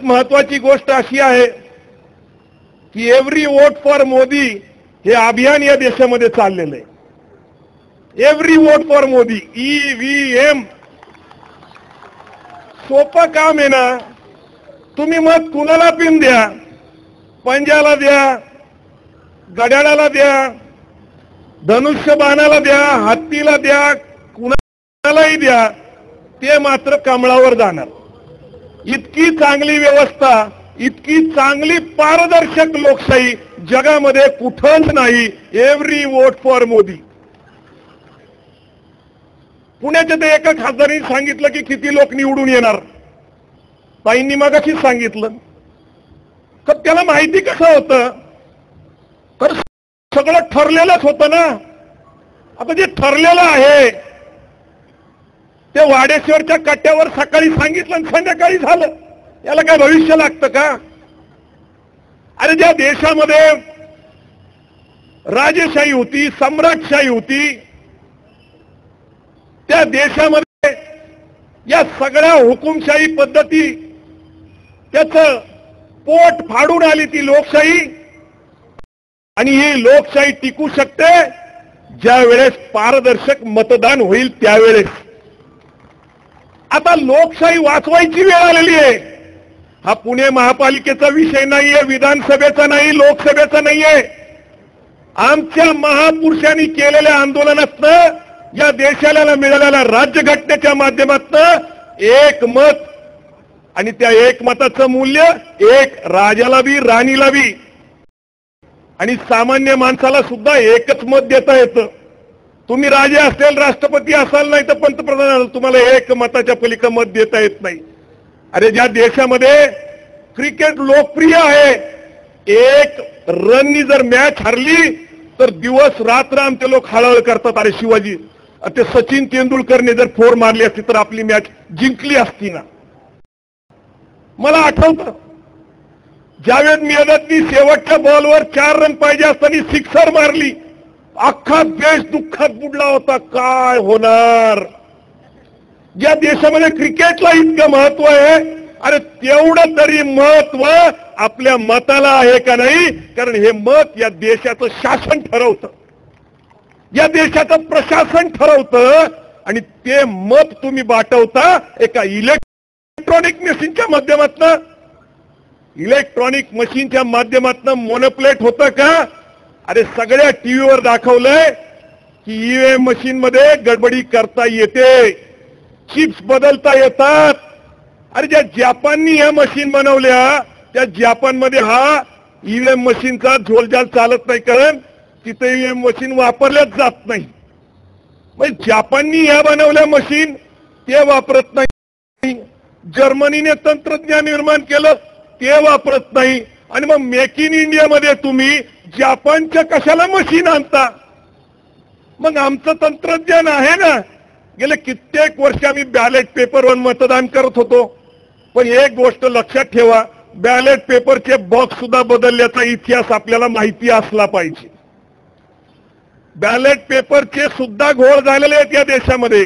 महत्वाची गोष्ट अशी आहे की एव्हरी वोट फॉर मोदी हे अभियान या देशामध्ये चाललेलं आहे। Every vote for Modi, EVM सोपं काम आहे ना। तुम्ही मत कुणाला पिन द्या, पंजाला द्या, घड्याळाला द्या, धनुष्यबाणाला द्या, हत्तीला द्या, कुणालाही द्या, ते मात्र कमळावर जाणार। इतकी चांगली व्यवस्था, इतकी चांगली पारदर्शक लोकशाही जगामध्ये कुठंच नाही। Every vote for Modi. पुण्याच्या ते एका खासदारांनी सांगितलं की किती लोक निवडून येणार, ताईंनी मगाशीच सांगितलं। तर त्याला माहिती कसं होतं, तर सगळं ठरलेलंच होतं ना। आता जे ठरलेलं आहे ते वाडेश्वरच्या कट्ट्यावर सकाळी सांगितलं आणि संध्याकाळी झालं, याला काय भविष्य लागतं का? अरे ज्या देशामध्ये राजेशाही होती, सम्राटशाही होती, त्या देशामध्ये या सगळ्या हुकुमशाही पद्धती त्याचं पोट फाडून आली ती लोकशाही। आणि ही लोकशाही टिकू शकते ज्या वेळेस पारदर्शक मतदान होईल त्यावेळेस। आता लोकशाही वाचवायची वेळ आलेली आहे। हा पुणे महापालिकेचा विषय नाहीये, विधानसभेचा नाही, लोकसभेचा नाहीये। आमच्या महापुरुषांनी केलेल्या आंदोलनातनं या देशाला मिळालेल्या राज्यघटनेच्या माध्यमातनं एक मत, आणि त्या एक मताचं मूल्य एक राजाला बी, राणीला बी, आणि सामान्य माणसाला सुद्धा एकच मत देता येतं। तुम्ही राजे असेल, राष्ट्रपती असाल, नाही तर पंतप्रधान असाल, तुम्हाला एक मताच्या पलीकडे मत देता येत नाही। अरे ज्या देशामध्ये क्रिकेट लोकप्रिय आहे, एक रननी जर मॅच हरली तर दिवस रात्र आमचे लोक हळहळ करतात, अरे शिवाजी, ते सचिन तेंडुलकरने जर फोर मारली असती तर आपली मॅच जिंकली असती ना। मला आठवतं जावेद मियादादनी शेवटच्या बॉलवर 4 रन पाहिजे असताना सिक्सर मारली, अख्खा देश दुःखात बुडला होता। काय होणार? ज्या देशामध्ये क्रिकेटला इतकं महत्व आहे, अरे तेवढं तरी महत्व आपल्या मताला आहे का नाही? कारण हे मत या देशाचं शासन ठरवतं, या देशाचं प्रशासन ठरवतं, आणि ते मत तुम्ही बाटवता एका इलेक्ट्रॉनिक मशीनच्या माध्यमातून। इलेक्ट्रॉनिक मशीनच्या माध्यमातून मोनोप्लेट होतं का? अरे सगळ्या टीव्हीवर दाखवलंय की ईव्हीएम मशीन मध्ये गडबडी करता येते, चिप्स बदलता येतात। अरे ज्या जपाननी ह्या मशीन बनवल्या, त्या जपानमध्ये हा ईव्हीएम मशीनचा झोलझाल चालत नाही, कारण तिथे ईव्हीएम मशीन वापरल्याच जात नाही। म्हणजे जपाननी ह्या बनवल्या मशीन, ते वापरत नाही। जर्मनीने तंत्रज्ञान निर्माण केलं, ते वापरत नाही। आणि मग मेक इन इंडिया मध्ये तुम्ही जपानच्या कशाला मशीन आणता? मग आमचं तंत्रज्ञान आहे ना। गेले कित्येक वर्ष आम्ही बॅलेट पेपरवर मतदान करत होतो, पण एक गोष्ट लक्षात ठेवा, बॅलेट पेपरचे बॉक्स सुद्धा बदलल्याचा इतिहास आपल्याला माहिती असला पाहिजे। बॅलेट पेपरचे सुद्धा घोळ झालेले आहेत या देशामध्ये,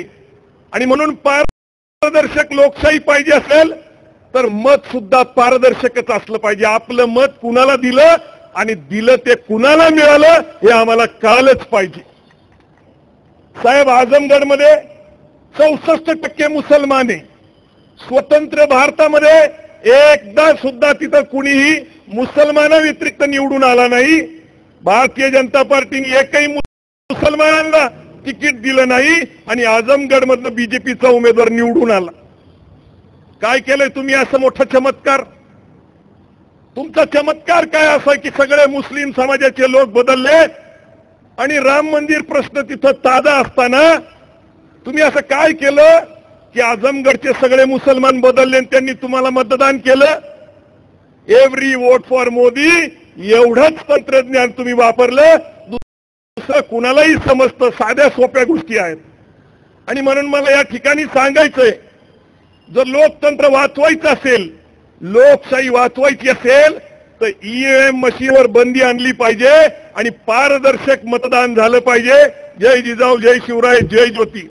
आणि म्हणून पारदर्शक लोकशाही पाहिजे असेल तर मत सुद्धा पारदर्शकच असलं पाहिजे। आपलं मत कुणाला दिलं आणि दिलं ते कुणाला मिळालं हे आम्हाला कळलंच पाहिजे। साहेब, आजमगडमध्ये 64% मुसलमान आहे। स्वतंत्र भारतामध्ये एकदा सुद्धा तिथं कुणीही मुसलमाना व्यतिरिक्त निवडून आला नाही। भारतीय जनता पार्टीने एकही मुसलमानांना तिकीट दिलं नाही, आणि आजमगडमधनं बीजेपीचा उमेदवार निवडून आला। काय केलंय तुम्ही असं मोठा चमत्कार? तुमचा चमत्कार काय असा की सगळे मुस्लिम समाजाचे लोक बदलले, आणि राम मंदिर प्रश्न तिथं ताजा असताना तुम्ही असं काय केलं की आजमगडचे सगळे मुसलमान बदलले आणि त्यांनी तुम्हाला मतदान केलं? एव्हरी वोट फॉर मोदी एवढंच तंत्रज्ञान तुम्ही वापरलं, दुसरं कुणालाही समजतं, साध्या सोप्या गोष्टी आहेत। आणि म्हणून मला या ठिकाणी सांगायचंय, जर लोकतंत्र वाचवायचं असेल, लोकशाही वाचवायची असेल, तर ईव्हीएम मशीनवर बंदी आणली पाहिजे आणि पारदर्शक मतदान झालं पाहिजे। जय जिजाऊ, जय शिवराय, जय ज्योती।